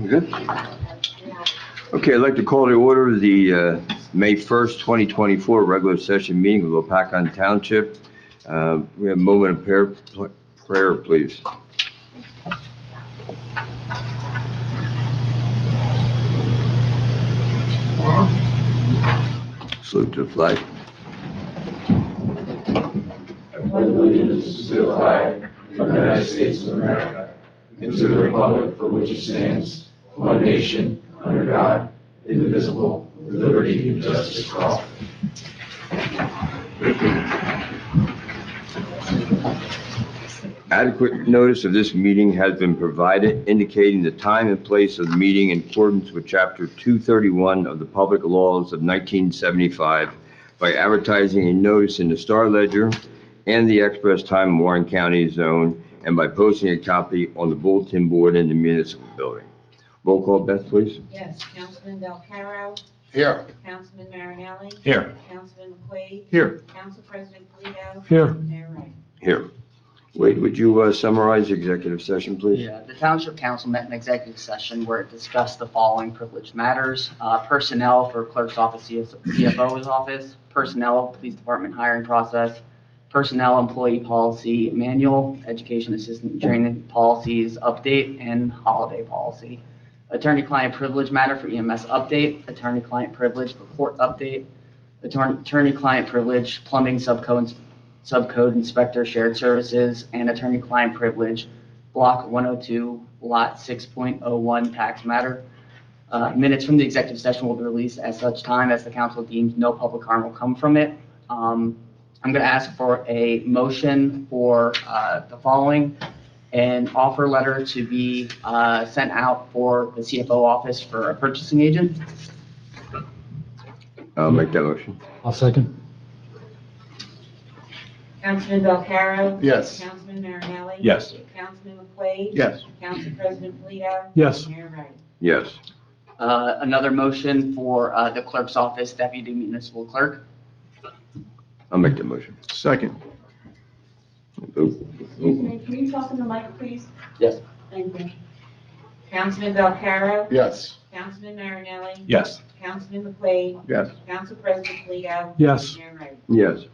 Good. Okay, I'd like to call to order the May 1st, 2024 regular session meeting of Lopatcong Township. We have a moment of prayer, please. Salute to the flag. I pledge allegiance to the flag of the United States of America and to the republic for which it stands, one nation, under God, indivisible, with liberty and justice for all. Adequate notice of this meeting has been provided, indicating the time and place of the meeting in accordance with Chapter 231 of the Public Laws of 1975 by advertising a notice in the Star Ledger and the Express Time in Warren County Zone, and by posting a copy on the bulletin board in the municipal building. Roll call, Beth, please. Yes, Councilman Belcaro. Here. Councilman Marinelli. Here. Councilman McQuaid. Here. Council President Polito. Here. Mayor Wright. Here. Wade, would you summarize the executive session, please? Yeah, the Township Council met in executive session where it discussed the following privileged matters: personnel for clerk's office, CFO's office, personnel, police department hiring process, personnel employee policy manual, education assistant training policies update, and holiday policy. Attorney-client privilege matter for EMS update, attorney-client privilege report update, attorney-client privilege plumbing subcode inspector shared services, and attorney-client privilege block 102 lot 6.01 tax matter. Minutes from the executive session will be released at such time as the council deems no public harm will come from it. I'm going to ask for a motion for the following: an offer letter to be sent out for the CFO office for a purchasing agent. I'll make that motion. I'll second. Councilman Belcaro. Yes. Councilman Marinelli. Yes. Councilman McQuaid. Yes. Council President Polito. Yes. Mayor Wright. Yes. Another motion for the clerk's office, deputy municipal clerk. I'll make the motion. Second. Excuse me, can you talk in the mic, please? Yes. Thank you. Councilman Belcaro. Yes. Councilman Marinelli. Yes. Councilman McQuaid. Yes. Council President Polito. Yes. Mayor Wright. Yes.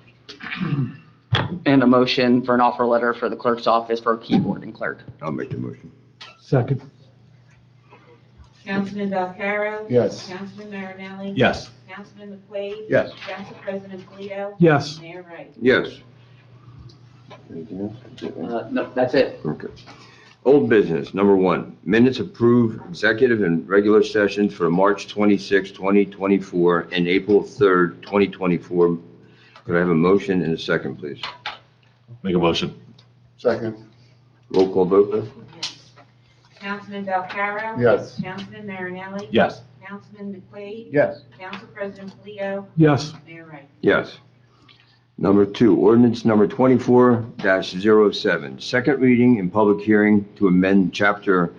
And a motion for an offer letter for the clerk's office for a keyboard and clerk. I'll make the motion. Second. Councilman Belcaro. Yes. Councilman Marinelli. Yes. Councilman McQuaid. Yes. Council President Polito. Yes. Mayor Wright. Yes. Anything else? No, that's it. Okay. Old business, number 1, minutes approved executive and regular sessions for March 26, 2024, and April 3rd, 2024. Could I have a motion and a second, please? Make a motion. Second. Roll call vote, Beth? Yes. Councilman Belcaro. Yes. Councilman Marinelli. Yes. Councilman McQuaid. Yes. Council President Polito. Yes. Mayor Wright. Yes. Number 2, ordinance number 24-07, second reading and public hearing to amend chapter,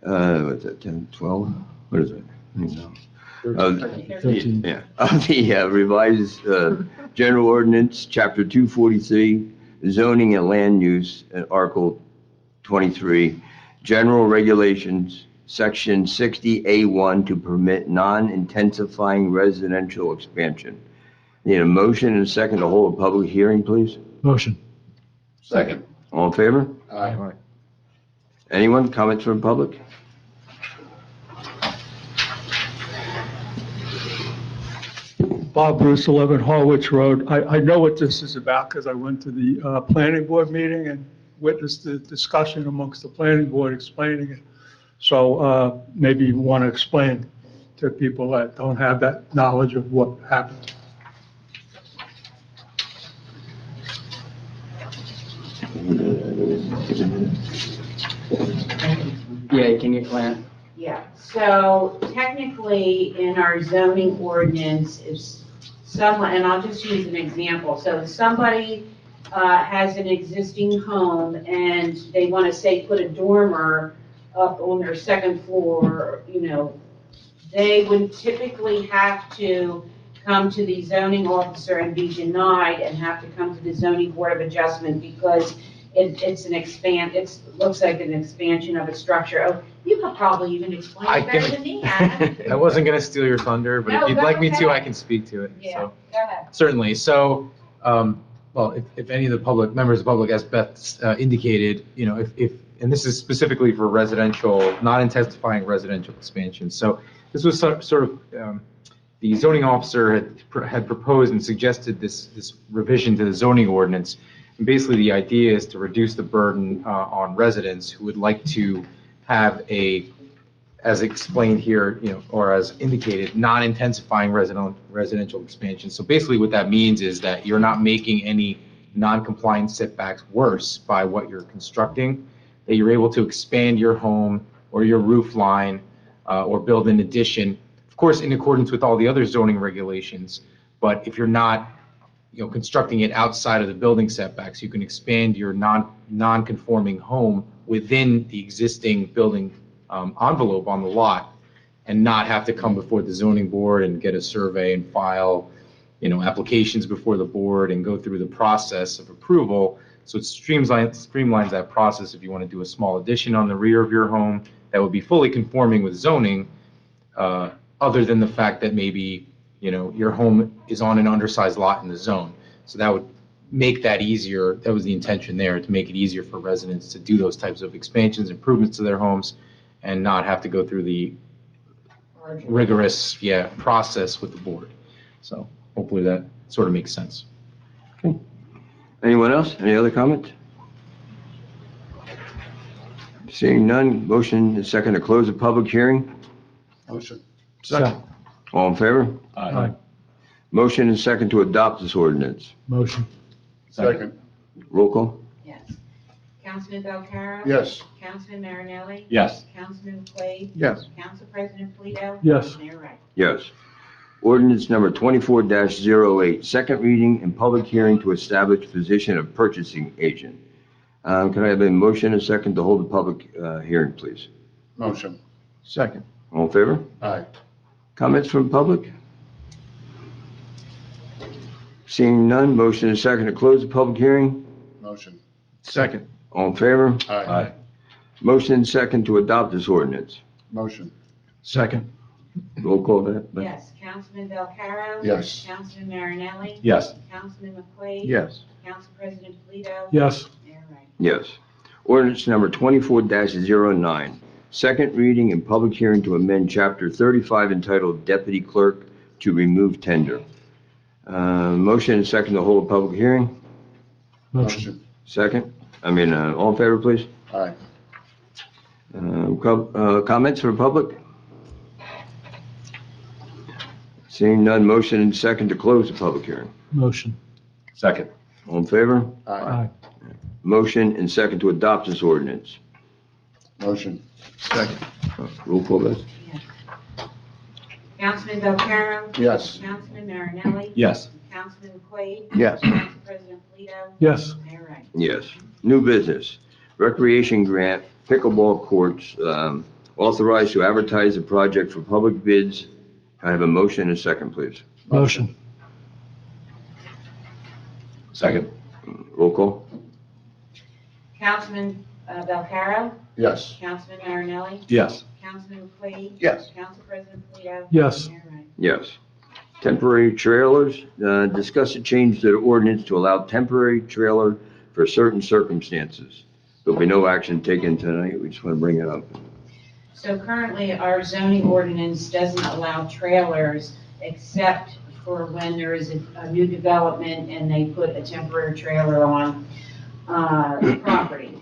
what's that, 10, 12? What is it? I don't know. 13. Yeah, of the revised general ordinance, chapter 243, zoning and land use, article 23, general regulations, section 60A1 to permit non-intensifying residential expansion. Need a motion and a second to hold a public hearing, please? Motion. Second. All in favor? Aye. Anyone? Comments from the public? Bob Bruce, 11 Harwich Road. I know what this is about because I went to the planning board meeting and witnessed the discussion amongst the planning board explaining it. So maybe you want to explain to people that don't have that knowledge of what happened. Yeah, can you explain? Yeah, so technically in our zoning ordinance, if someone, and I'll just use an example. So if somebody has an existing home and they want to say put a dormer up on their second floor, you know, they would typically have to come to the zoning officer and be denied and have to come to the zoning board of adjustment because it looks like an expansion of a structure. Oh, You could probably even explain I it better can- than me, Adam. I wasn't going to steal your thunder, but No, if you'd go like me to, ahead. I can speak to it. Yeah, So go ahead. certainly. So, well, if any of the public, members of the public, as Beth indicated, you know, and this is specifically for residential, non-intensifying residential expansion. So this was sort of, the zoning officer had proposed and suggested this revision to the zoning ordinance. And basically, the idea is to reduce the burden on residents who would like to have as explained here, you know, or as indicated, non-intensifying residential expansion. So basically what that means is that you're not making any non-compliant setbacks worse by what you're constructing, that you're able to expand your home or your roof line or build an addition, of course, in accordance with all the other zoning regulations. But if you're not, you know, constructing it outside of the building setbacks, you can expand your non-conforming home within the existing building envelope on the lot and not have to come before the zoning board and get a survey and file, you know, applications before the board and go through the process of approval. So it streamlines that process. If you want to do a small addition on the rear of your home, that would be fully conforming with zoning, other than the fact that maybe, you know, your home is on an undersized lot in the zone. So that would make that easier. That was the intention there, to make it easier for residents to do those types of expansions, improvements to their homes, and not have to go through the rigorous, process with the board. So hopefully that sort of makes sense. Anyone else? Any other comments? Seeing none, motion is second to close the public hearing. Motion. Second. All in favor? Aye. Motion is second to adopt this ordinance. Motion. Second. Roll call? Yes. Councilman Belcarro? Yes. Councilman Marinelli? Yes. Councilman McQuaid? Yes. Council President Polito? Yes. Mayor Wright? Yes. Ordinance number 24-08, second reading and public hearing to establish position of purchasing agent. Can I have a motion and a second to hold the public hearing, please? Motion. Second. All in favor? Aye. Comments from public? Seeing none, motion is second to close the public hearing. Motion. Second. All in favor? Aye. Motion second to adopt this ordinance. Motion. Second. Roll call that. Yes. Councilman Belcarro? Yes. Councilman Marinelli? Yes. Councilman McQuaid? Yes. Council President Polito? Yes. Mayor Wright? Yes. Ordinance number 24-09, second reading and public hearing to amend Chapter 35 entitled Deputy Clerk to remove tender. Motion and second to hold a public hearing. Motion. Second. All in favor, please. Aye. Comments from public? Seeing none, motion and second to close the public hearing. Motion. Second. All in favor? Aye. Motion and second to adopt this ordinance. Motion. Second. Roll call, Beth. Yes. Councilman Belcarro? Yes. Councilman Marinelli? Yes. Councilman McQuaid? Yes. Council President Polito? Yes. Mayor Wright? Yes. New business. Recreation grant, pickleball courts, authorized to advertise the project for public bids. Can I have a motion and a second, please? Motion. Second. Roll call? Councilman Belcarro? Yes. Councilman Marinelli? Yes. Councilman McQuaid? Yes. Council President Polito? Yes. Mayor Wright? Yes. Temporary trailers, discuss a change to the ordinance to allow temporary trailer for certain circumstances. There'll be no action taken tonight, we just want to bring it up. So currently, our zoning ordinance doesn't allow trailers except for when there is a new development and they put a temporary trailer on the property.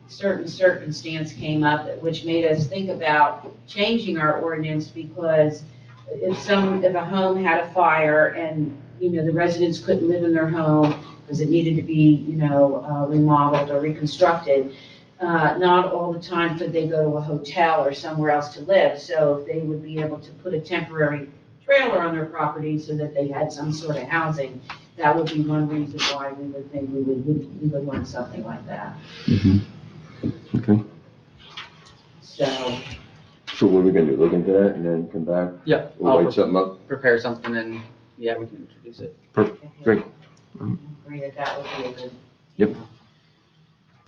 Certain circumstance came up which made us think about changing our ordinance, because if a home had a fire and, the residents couldn't live in their home because it needed to be, remodeled or reconstructed, not all the time could they go to a hotel or somewhere else to live. So if they would be able to put a temporary trailer on their property so that they had some sort of housing, that would be one reason why we would think we would want something like that. Okay. So what are we gonna do, look into that and then come back? Yeah. We'll write something up? Prepare something and, we can introduce it. Great. Agree that would be a good. Yep.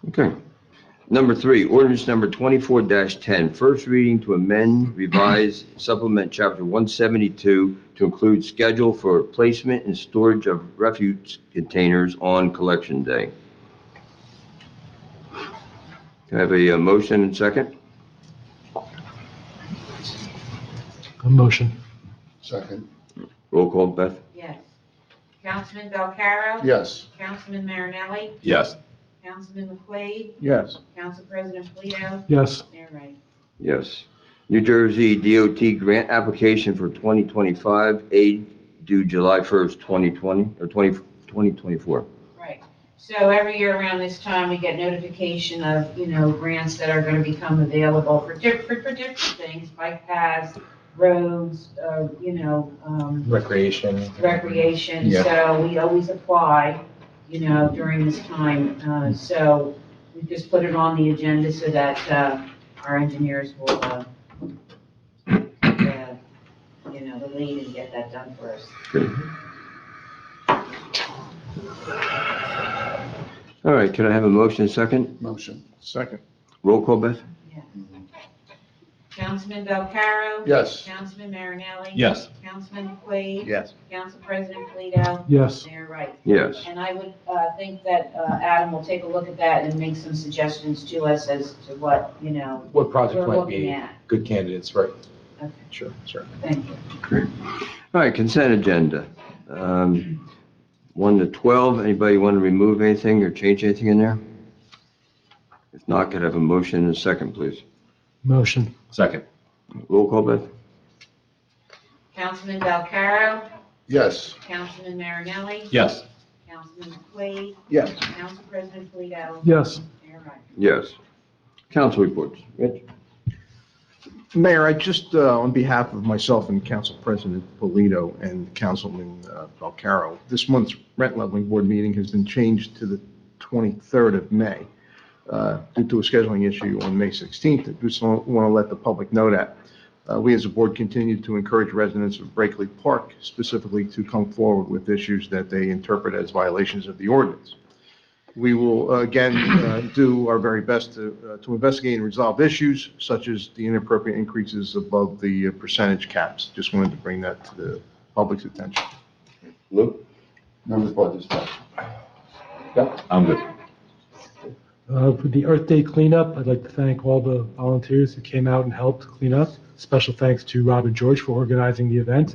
Okay. Number 3, ordinance number 24-10, first reading to amend, revise, supplement Chapter 172 to include schedule for placement and storage of refuse containers on Collection Day. Can I have a motion and second? A motion. Second. Roll call, Beth? Yes. Councilman Belcarro? Yes. Councilman Marinelli? Yes. Councilman McQuaid? Yes. Council President Polito? Yes. Mayor Wright? Yes. New Jersey DOT grant application for 2025, aid due July 1st, 2020, or 2024. Right. So every year around this time, we get notification of, grants that are going to become available for different things, bike paths, roads, Recreation. recreation. Yeah. So we always apply, during this time. So we just put it on the agenda so that our engineers will, the lead and get that done for us. All right, can I have a motion and second? Motion. Second. Roll call, Beth? Yeah. Councilman Belcarro? Yes. Councilman Marinelli? Yes. Councilman McQuaid? Yes. Council President Polito? Yes. Mayor Wright? Yes. And I would think that Adam will take a look at that and make some suggestions to us as to what, What projects we're might looking be at. good candidates, right? Okay, Sure, sure. thank you. Great. All right, consent agenda. 1 to 12, anybody want to remove anything or change anything in there? If not, could I have a motion and a second, please? Motion. Second. Roll call, Beth? Councilman Belcarro? Yes. Councilman Marinelli? Yes. Councilman McQuaid? Yes. Council President Polito? Yes. Mayor Wright? Yes. Council reports. Rich? Mayor, I just, on behalf of myself and Council President Polito and Councilman Belcarro, this month's rent leveling board meeting has been changed to the 23rd of May due to a scheduling issue on May 16th. I just want to let the public know that. We as a board continue to encourage residents of Brakeley Park specifically to come forward with issues that they interpret as violations of the ordinance. We will, again, do our very best to investigate and resolve issues such as the inappropriate increases above the percentage caps. Just wanted to bring that to the public's attention. Lou? Members of the board, Yeah, I'm good. For the Earth Day cleanup, I'd like to thank all the volunteers who came out and helped clean up. Special thanks to Robert George for organizing the event.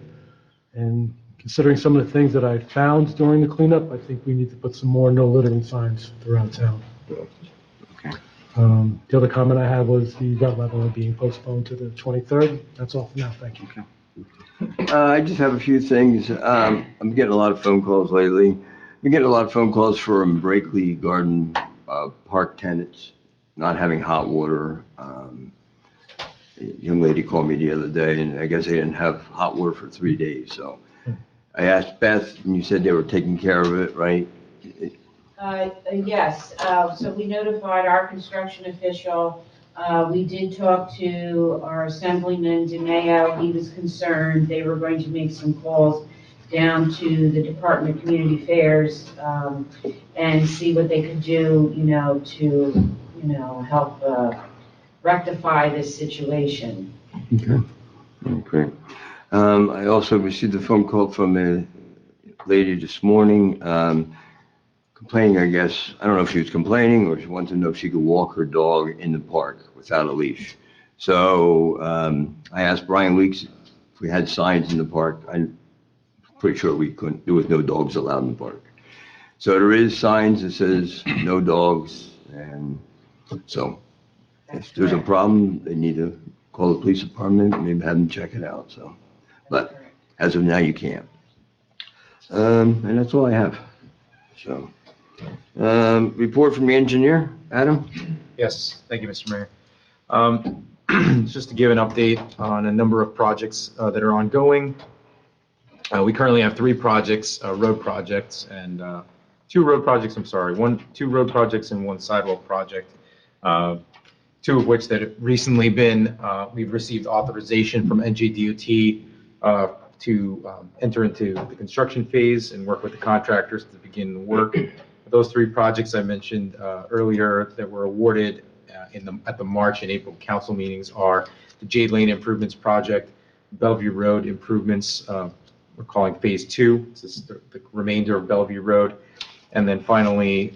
And considering some of the things that I found during the cleanup, I think we need to put some more no littering signs throughout town. Okay. The other comment I had was the rent leveling being postponed to the 23rd. That's all for now. Thank you. I just have a few things. I'm getting a lot of phone calls lately. Been getting a lot of phone calls from Brakeley Garden Park tenants not having hot water. A young lady called me the other day, and I guess they didn't have hot water for 3 days, so. I asked Beth, and you said they were taking care of it, right? Yes, so we notified our construction official. We did talk to our Assemblyman DeMayo. He was concerned. They were going to make some calls down to the Department of Community Affairs and see what they could do, to help rectify this situation. Okay. I also received a phone call from a lady this morning, complaining, I guess, I don't know if she was complaining or she wanted to know if she could walk her dog in the park without a leash. So I asked Brian Weeks if we had signs in the park. I'm pretty sure we couldn't, there was no dogs allowed in the park. So there is signs that says no dogs, and so if there's a problem, they need to call the police department, maybe have them check it out, so. But as of now, you can't. And that's all I have. So, report from the engineer, Adam? Yes, thank you, Mr. Mayor. Just to give an update on a number of projects that are ongoing. We currently have 3 projects, road projects, and 2 road projects, I'm sorry, 2 road projects and 1 sidewalk project. 2 of which that have recently been, we've received authorization from NJDOT to enter into the construction phase and work with the contractors to begin the work. Those 3 projects I mentioned earlier that were awarded at the March and April council meetings are the Jade Lane Improvements Project, Bellevue Road Improvements, we're calling Phase 2. This is the remainder of Bellevue Road. And then finally,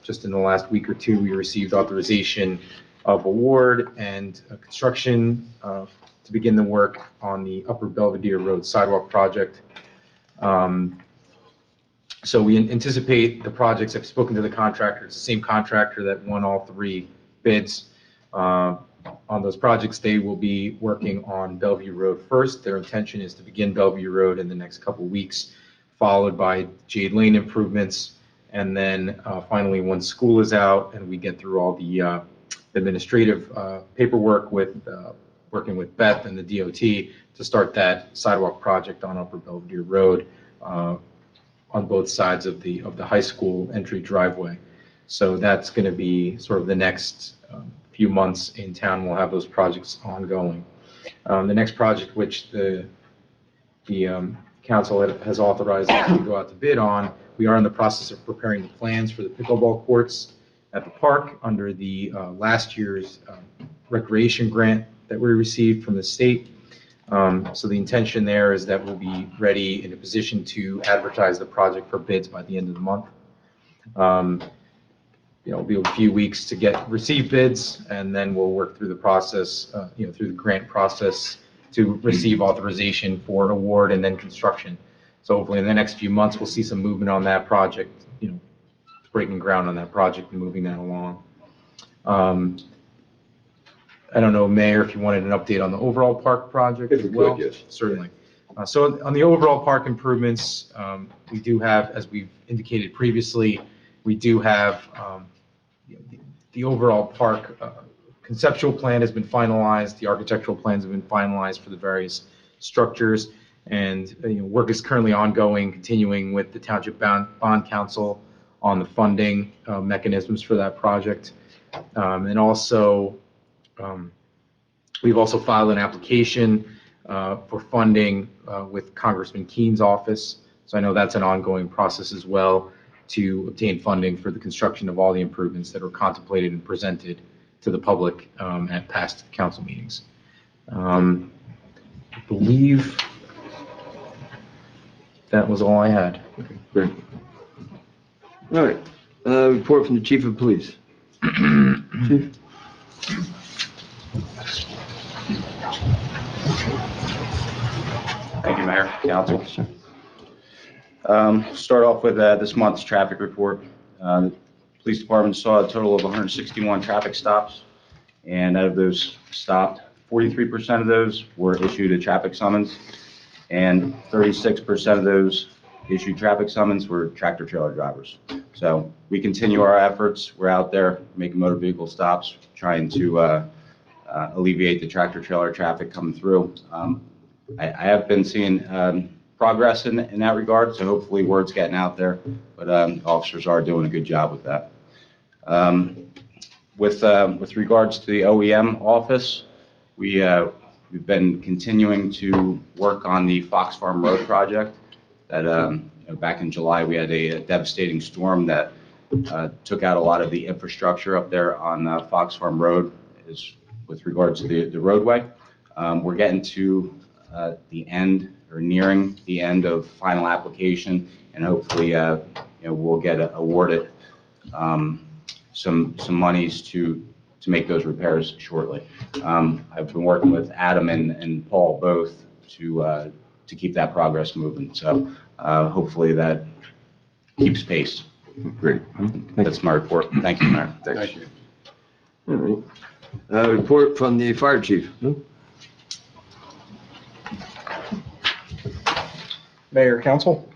just in the last week or two, we received authorization of award and construction to begin the work on the Upper Belvedere Road Sidewalk Project. So we anticipate the projects, I've spoken to the contractor, it's the same contractor that won all 3 bids. On those projects, they will be working on Bellevue Road first. Their intention is to begin Bellevue Road in the next couple weeks, followed by Jade Lane improvements. And then finally, once school is out and we get through all the administrative paperwork with working with Beth and the DOT to start that sidewalk project on Upper Belvedere Road on both sides of the high school entry driveway. So that's going to be sort of the next few months in town. We'll have those projects ongoing. The next project, which the council has authorized us to go out to bid on, we are in the process of preparing the plans for the pickleball courts at the park under the last year's recreation grant that we received from the state. So the intention there is that we'll be ready in a position to advertise the project for bids by the end of the month. It'll be a few weeks to receive bids, and then we'll work through the process, through the grant process to receive authorization for award and then construction. So hopefully in the next few months, we'll see some movement on that project, breaking ground on that project and moving that along. I don't know, Mayor, if you wanted an update on the overall park project as well? Yes. Certainly. So on the overall park improvements, we do have, as we've indicated previously, we do have the overall park conceptual plan has been finalized. The architectural plans have been finalized for the various structures, and work is currently ongoing, continuing with the Township Bond Council on the funding mechanisms for that project. And also, we've also filed an application for funding with Congressman Keene's office. So I know that's an ongoing process as well to obtain funding for the construction of all the improvements that are contemplated and presented to the public at past council meetings. I believe that was all I had. Okay, great. All right, report from the Chief of Police. Chief? Thank you, Mayor, Council. Start off with this month's traffic report. The Police Department saw a total of 161 traffic stops, and out of those stopped, 43% of those were issued a traffic summons, and 36% of those issued traffic summons were tractor trailer drivers. So we continue our efforts. We're out there making motor vehicle stops, trying to alleviate the tractor trailer traffic coming through. I have been seeing progress in that regard, so hopefully word's getting out there, but officers are doing a good job with that. With regards to the OEM office, we've been continuing to work on the Fox Farm Road project. That back in July, we had a devastating storm that took out a lot of the infrastructure up there on Fox Farm Road with regards to the roadway. We're getting to the end, or nearing the end of final application, and hopefully we'll get awarded some monies to make those repairs shortly. I've been working with Adam and Paul both to keep that progress moving, so hopefully that keeps pace. Great. That's my report. Thank you, Mayor. Thanks. All right. Report from the Fire Chief. Mayor, Council.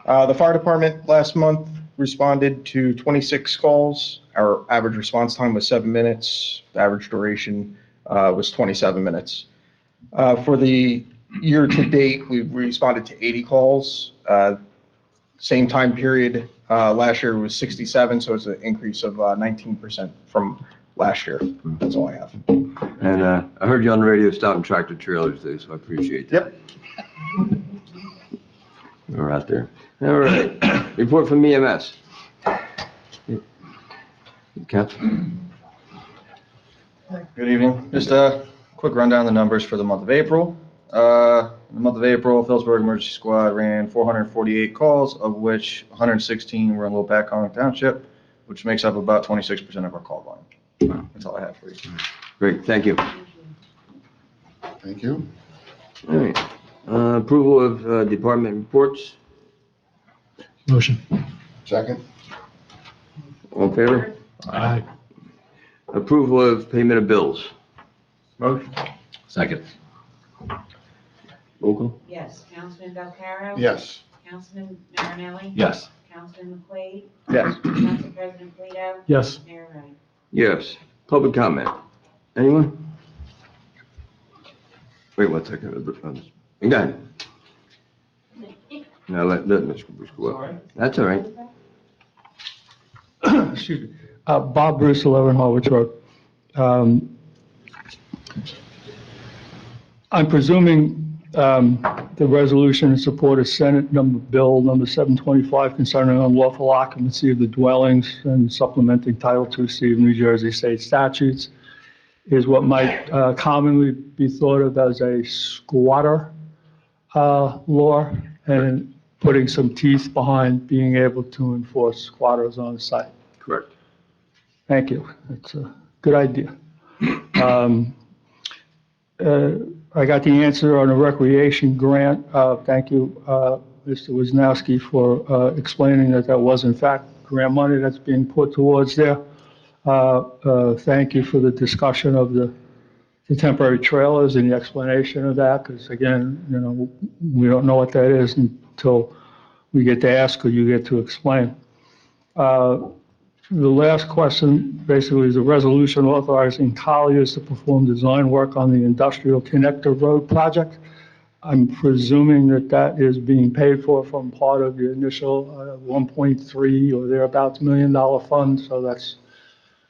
The fire department last month responded to 26 calls. Our average response time was 7 minutes. The average duration was 27 minutes. For the year to date, we responded to 80 calls. Same time period last year was 67, so it's an increase of 19% from last year. That's all I have. And I heard you on the radio stopping tractor trailers today, so I appreciate that. Yep. We're out there. All right. Report from EMS. Council. Good evening. Just a quick rundown of the numbers for the month of April. In the month of April, Phillipsburg Emergency Squad ran 448 calls, of which 116 were in Lopatcong Township, which makes up about 26% of our call volume. That's all I have for you. Great, thank you. Thank you. All right. Approval of department reports. Motion. Second? All in favor? Aye. Approval of payment of bills. Motion. Second. Roll call. Yes, Councilman Belcarro? Yes. Councilman Marinelli? Yes. Councilman McQuaid? Yes. Council President Polito? Yes. Mayor Ryan? Yes. Public comment. Anyone? Wait 1 second. Go ahead. No, let Mr. Bruce go up. That's all right. Excuse me. Bob Bruce, 11 Harwich Road. I'm presuming the resolution in support of Senate Bill number 725 concerning unlawful occupancy of the dwellings and supplementing Title II-C of New Jersey state statutes is what might commonly be thought of as a squatter law, and putting some teeth behind being able to enforce squatters on the site. Correct. Thank you. That's a good idea. I got the answer on a recreation grant. Thank you, Mr. Wisnowski, for explaining that that was in fact grant money that's being put towards there. Thank you for the discussion of the temporary trailers and the explanation of that, because again, you know, we don't know what that is until we get to ask or you get to explain. The last question basically is a resolution authorizing Colliers to perform design work on the Industrial Connector Road project. I'm presuming that that is being paid for from part of the initial 1.3 or thereabouts $1 million fund, so that's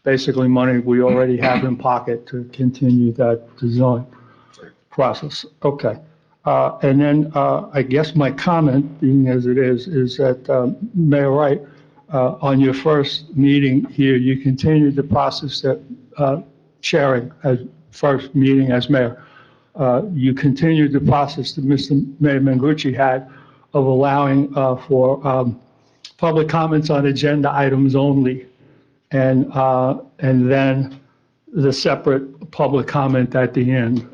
basically money we already have in pocket to continue that design process. Okay. And then I guess my comment, being as it is that Mayor Wright, on your first meeting here, you continued the process that chairing as first meeting as mayor. You continued the process that Mr. Mayor Mengucci had of allowing for public comments on agenda items only, and then the separate public comment at the end.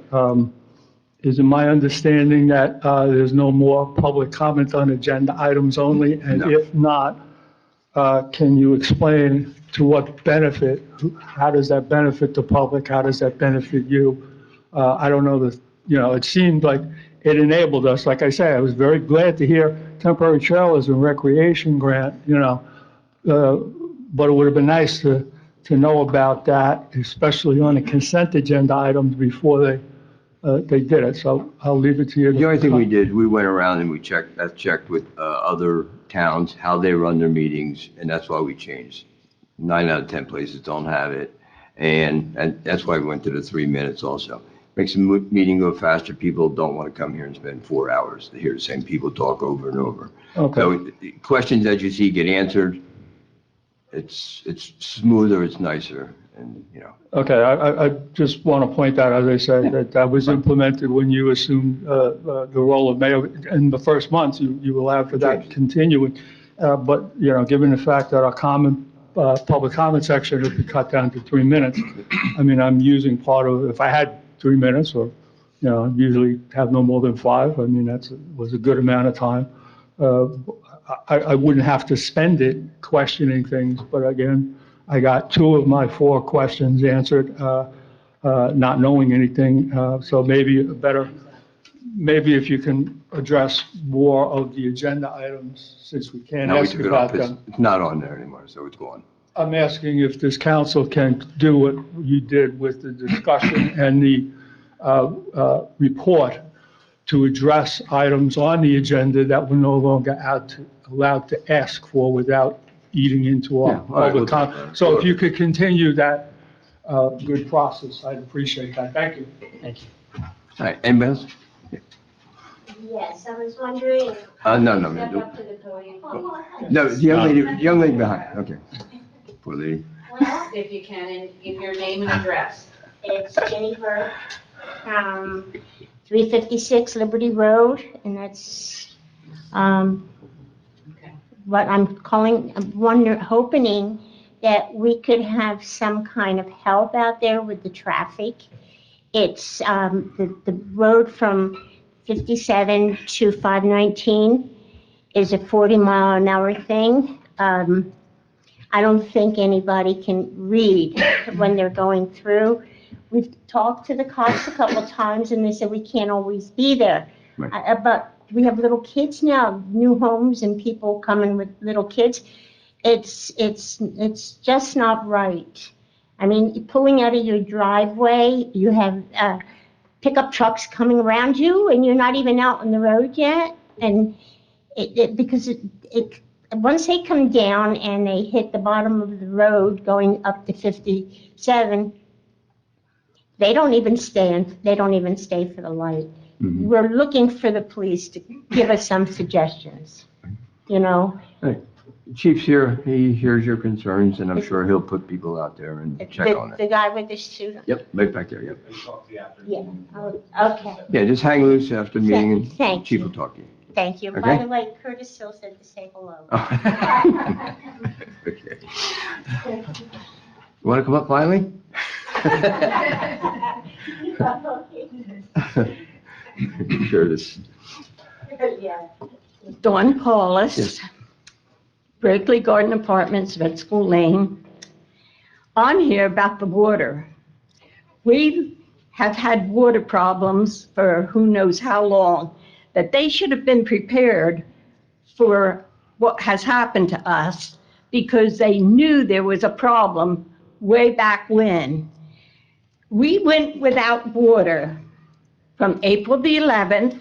Is it my understanding that there's no more public comment on agenda items only? And No. if not, can you explain to what benefit, how does that benefit the public? How does that benefit you? I don't know it seemed like it enabled us. Like I say, I was very glad to hear temporary trailers and recreation grant, but it would have been nice to know about that, especially on the consent agenda items before they did it. So I'll leave it to you. The only thing we did, we went around and we checked with other towns, how they run their meetings, and that's why we changed. 9 out of 10 places don't have it, and that's why we went to the 3 minutes also. Makes the meeting go faster. People don't want to come here and spend 4 hours to hear the same people talk over and over. Okay. So questions that you see get answered. It's smoother, it's nicer, and Okay, I just want to point out, as I said, that was implemented when you assumed the role of mayor. In the first months, you allowed for that continuing. But, given the fact that our public comment section has been cut down to 3 minutes, I mean, I'm using part of, if I had 3 minutes, or, usually have no more than 5, I mean, was a good amount of time. I wouldn't have to spend it questioning things, but again, I got 2 of my 4 questions answered, not knowing anything. So maybe if you can address more of the agenda items, since we can't now we ask took it about off. them. It's not on there anymore, so it's gone. I'm asking if this council can do what you did with the discussion and the report to address items on the agenda that we're no longer allowed to ask for without eating into our Yeah, all right, public we'll do comment. that. So if you could continue that good process, I'd appreciate that. Thank you. Thank you. All right, anybody else? Yes, I was wondering. No. Step up to the podium, please. No, the young lady behind, okay. Poor lady. Well, If you can, and give your name and address. It's Jenny Burke, 356 Liberty Road, and that's what I'm calling, hoping that we could have some kind of help out there with the traffic. It's the road from 57 to 519 is a 40-mile-an-hour thing. I don't think anybody can read when they're going through. We've talked to the cops a couple of times, and they said we can't always be there. Right. But we have little kids now, new homes, and people coming with little kids. It's just not right. I mean, pulling out of your driveway, you have pickup trucks coming around you, and you're not even out on the road yet. And because once they come down and they hit the bottom of the road going up to 57, they don't even stay for the light. Mhm. We're looking for the police to give us some suggestions, you know? Chief's here, he hears your concerns, and I'm sure he'll put people out there and check on The it. guy with the suit. Yep, right back there, yep. Yeah, okay, Yeah, just hang loose after the meeting, and Thank Chief you. will talk to you. thank you. By Okay. the way, Curtis still said to say hello. Okay. You want to come up finally? Curtis. Dawn Paulus, Yes. Berkeley Garden Apartments, Vet School Lane. I'm here about the water. We have had water problems for who knows how long, that they should have been prepared for what has happened to us because they knew there was a problem way back when. We went without water from April the 11th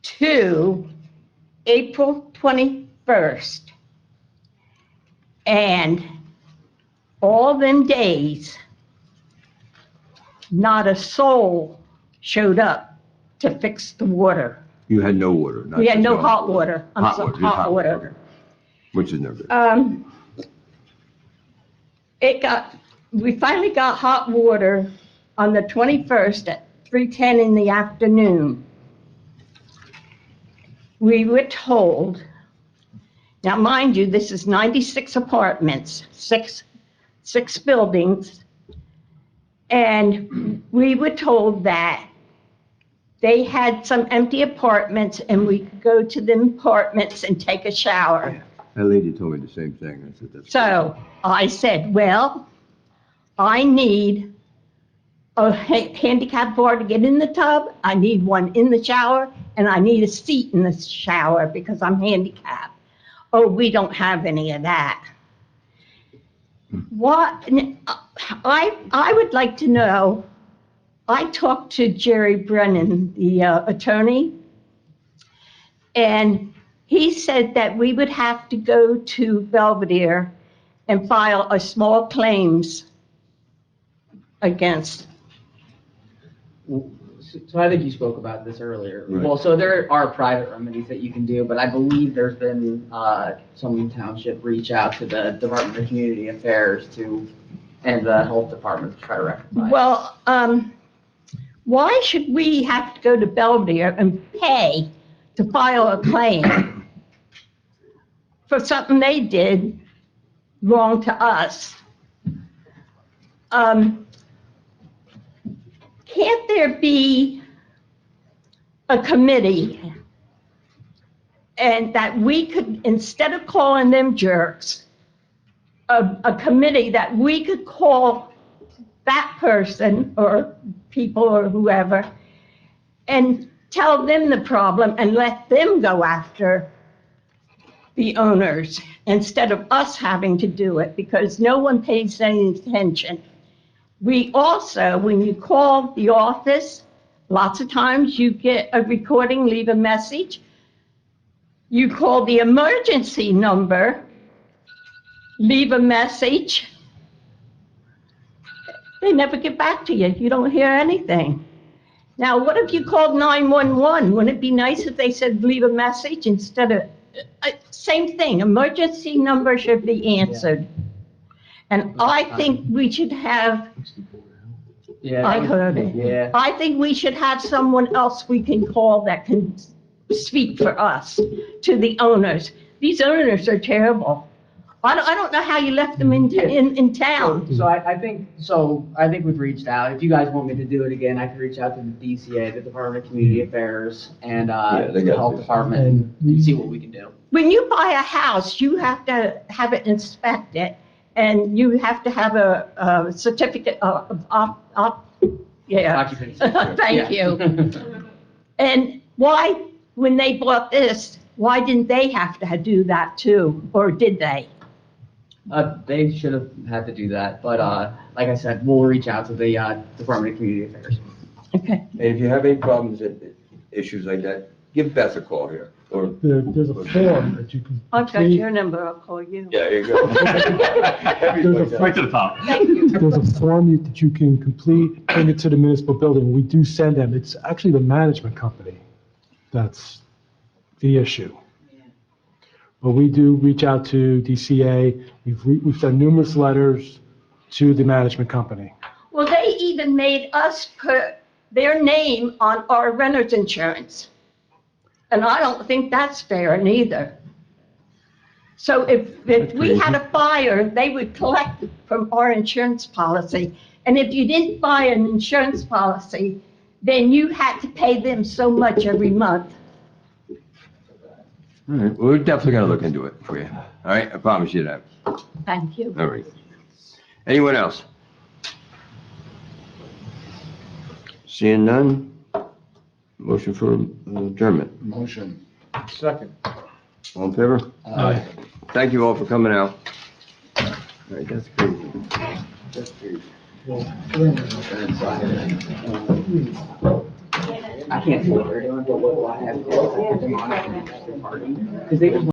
to April 21st. And all them days, not a soul showed up to fix the water. You had no water? not We had just no hot water. Hot water, just Hot water. okay. Which is no good. We finally got hot water on the 21st at 3:10 in the afternoon. We were told, now mind you, this is 96 apartments, six buildings, and we were told that they had some empty apartments and we could go to the apartments and take a shower. That lady told me the same thing. I said, that's. So I said, well, I need a handicap bar to get in the tub, I need one in the shower, and I need a seat in the shower because I'm handicapped. Oh, we don't have any of that. What, I would like to know, I talked to Jerry Brennan, the attorney, and he said that we would have to go to Belvedere and file a small claims against. So I think you spoke about this earlier. Right. Well, so there are private remedies that you can do, but I believe there's been some township reach out to the Department of Community Affairs and the Health Department to try to rectify it. Well, why should we have to go to Belvedere and pay to file a claim for something they did wrong to us? Can't there be a committee and that we could, instead of calling them jerks, a committee that we could call that person or people or whoever and tell them the problem and let them go after the owners instead of us having to do it because no one pays any attention. We also, when you call the office, lots of times you get a recording, leave a message. You call the emergency number, leave a message. They never get back to you. You don't hear anything. Now, what if you called 911? Wouldn't it be nice if they said leave a message instead of, same thing, emergency number should be answered. And I think we should have Yeah. I heard it. Yeah. I think we should have someone else we can call that can speak for us to the owners. These owners are terrible. I don't know how you left them in town. So I think we've reached out. If you guys want me to do it again, I can reach out to the DCA, the Department of Community Affairs, and they the got Health this. Department, and see what we can do. When you buy a house, you have to have it inspected, and you have to have a certificate of yeah. Occupancy. Thank Yeah. you. And why, when they bought this, why didn't they have to do that too, or did they? They should have had to do that, but like I said, we'll reach out to the Department of Community Affairs. Okay. And if you have any problems and issues like that, give Beth a call here, or, There's a form that you can I've got complete. your number, I'll call you. yeah, there you go. There's a- Right to the top. Thank you. There's a form that you can complete, bring it to the municipal building. We do send them. It's actually the management company that's the issue. But we do reach out to DCA. We've sent numerous letters to the management company. Well, they even made us put their name on our renter's insurance. And I don't think that's fair neither. So if we had a fire, they would collect from our insurance policy. And if you didn't buy an insurance policy, then you had to pay them so much every month. All right, well, we're definitely gonna look into it for you. All right, I promise you that. Thank you. All right. Anyone else? Seeing none? Motion for adjournment. Motion. Second. All in favor? Aye. Thank you all for coming out. All right, that's crazy. That's crazy. I can't see what they're doing, but what I have to do is I have to monitor the party, because they just